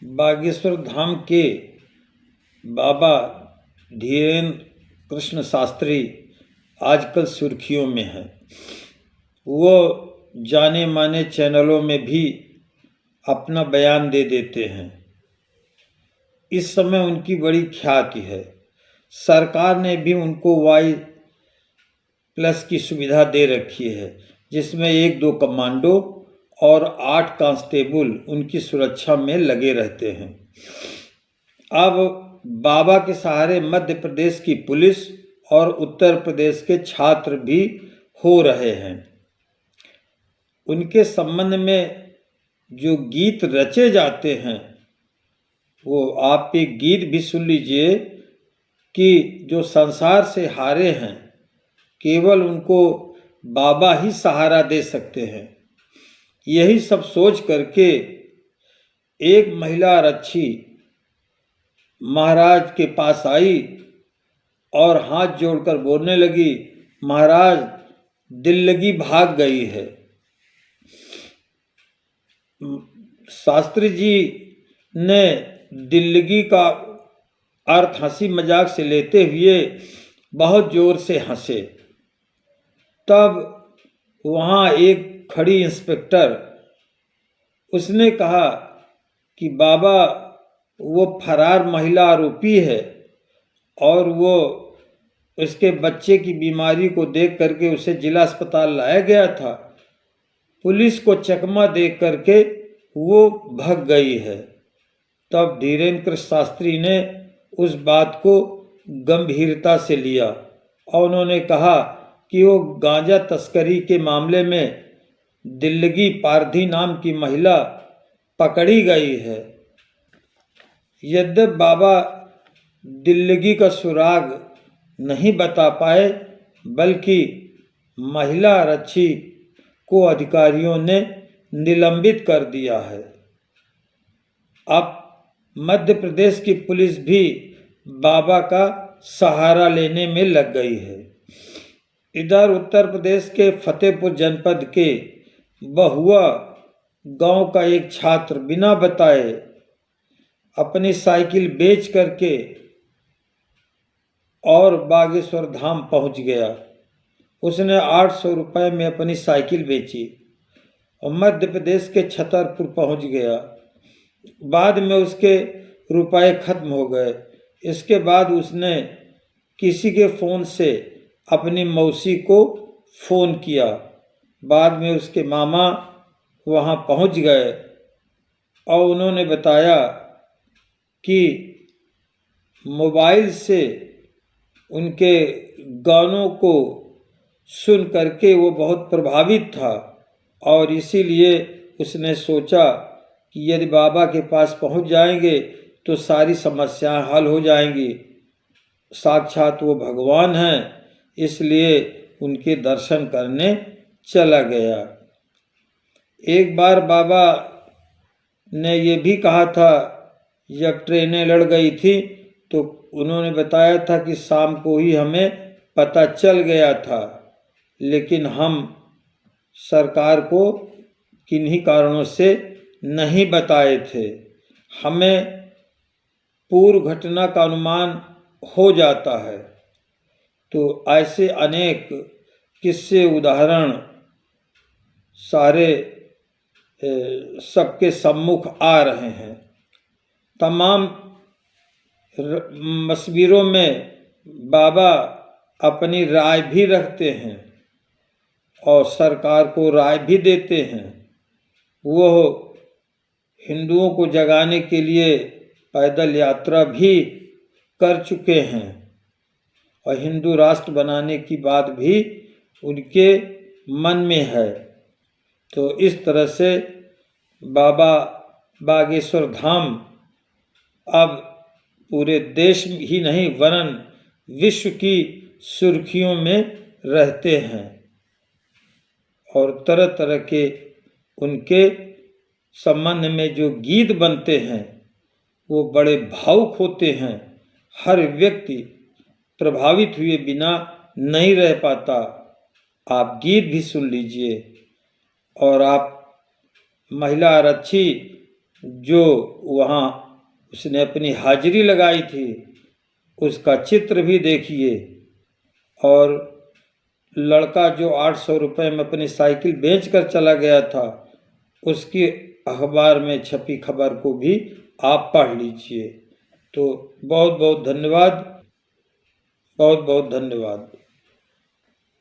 बागेश्वर धाम के बाबा धीरेन्द्र कृष्ण शास्त्री आजकल सुर्खियों में हैं। वो जाने माने चैनलों में भी अपना बयान दे देते हैं। इस समय उनकी बड़ी ख्याति है। सरकार ने भी उनको Y+ की सुविधा दे रखी है, जिसमें 1-2 कमांडो और 8 कांस्टेबल उनकी सुरक्षा में लगे रहते हैं। अब बाबा के सहारे मध्य प्रदेश की पुलिस और उत्तर प्रदेश के छात्र भी हो रहे हैं। उनके संबंध में जो गीत रचे जाते हैं, वो आप एक गीत भी सुन लीजिए कि जो संसार से हारे हैं, केवल उनको बाबा ही सहारा दे सकते हैं। यही सब सोच करके एक महिला आरक्षी महाराज के पास आई और हाथ जोड़कर बोलने लगी, महाराज दिल लगी भाग गई है। शास्त्री जी ने दिल लगी का अर्थ हंसी मजाक से लेते हुए बहुत जोर से हंसे। तब वहाँ एक खड़ी इंस्पेक्टर, उसने कहा कि बाबा वो फरार महिला आरोपी है और वो उसके बच्चे की बीमारी को देख करके उसे जिला अस्पताल लाया गया था। पुलिस को चकमा दे करके वो भाग गई है। तब धीरेन्द्र कृष्ण शास्त्री ने उस बात को गंभीरता से लिया और उन्होंने कहा कि वो गांजा तस्करी के मामले में दिल्लगी पारधी नाम की महिला पकड़ी गई है। यद्यपि बाबा दिल्लगी का सुराग नहीं बता पाए, बल्कि महिला आरक्षी को अधिकारियों ने निलंबित कर दिया है। अब मध्य प्रदेश की पुलिस भी बाबा का सहारा लेने में लग गई है। इधर उत्तर प्रदेश के फतेहपुर जनपद के बहुआ गांव का एक छात्र बिना बताए अपनी साइकिल बेच करके और बागेश्वर धाम पहुंच गया। उसने 800 रुपये में अपनी साइकिल बेची और मध्य प्रदेश के छतरपुर पहुंच गया। बाद में उसके रुपए खत्म हो गए। इसके बाद उसने किसी के फ़ोन से अपनी मौसी को फ़ोन किया। बाद में उसके मामा वहाँ पहुँच गए और उन्होंने बताया कि मोबाइल से उनके गानों को सुन करके वो बहुत प्रभावित था और इसीलिए उसने सोचा कि यदि बाबा के पास पहुंच जाएंगे तो सारी समस्याएं हल हो जाएंगी। साक्षात वो भगवान हैं, इसलिए उनके दर्शन करने चला गया। एक बार बाबा ने ये भी कहा था, जब ट्रेनें लड़ गई थी तो उन्होंने बताया था कि शाम को ही हमें पता चल गया था, लेकिन हम सरकार को किन्हीं कारणों से नहीं बताए थे। हमें पूर्व घटना का अनुमान हो जाता है। तो ऐसे अनेक किस्से उदाहरण सारे सबके सम्मुख आ रहे हैं। तमाम मस्वीरों में बाबा अपनी राय भी रखते हैं और सरकार को राय भी देते हैं। वो हिंदुओं को जगाने के लिए पैदल यात्रा भी कर चुके हैं और हिंदू राष्ट्र बनाने की बात भी उनके मन में है। तो इस तरह से बाबा बागेश्वर धाम अब पूरे देश ही नहीं वरन विश्व की सुर्खियों में रहते हैं और तरह तरह के उनके संबंध में जो गीत बनते हैं वो बड़े भावुक होते हैं। हर व्यक्ति प्रभावित हुए बिना नहीं रह पाता। आप गीत भी सुन लीजिए और आप महिला आरक्षी जो वहाँ उसने अपनी हाजिरी लगाई थी उसका चित्र भी देखिए। और लड़का जो 800 रुपये में अपनी साइकिल बेच कर चला गया था उसकी अखबार में छपी खबर को भी आप पढ़ लीजिए। तो बहुत बहुत धन्यवाद, बहुत बहुत धन्यवाद।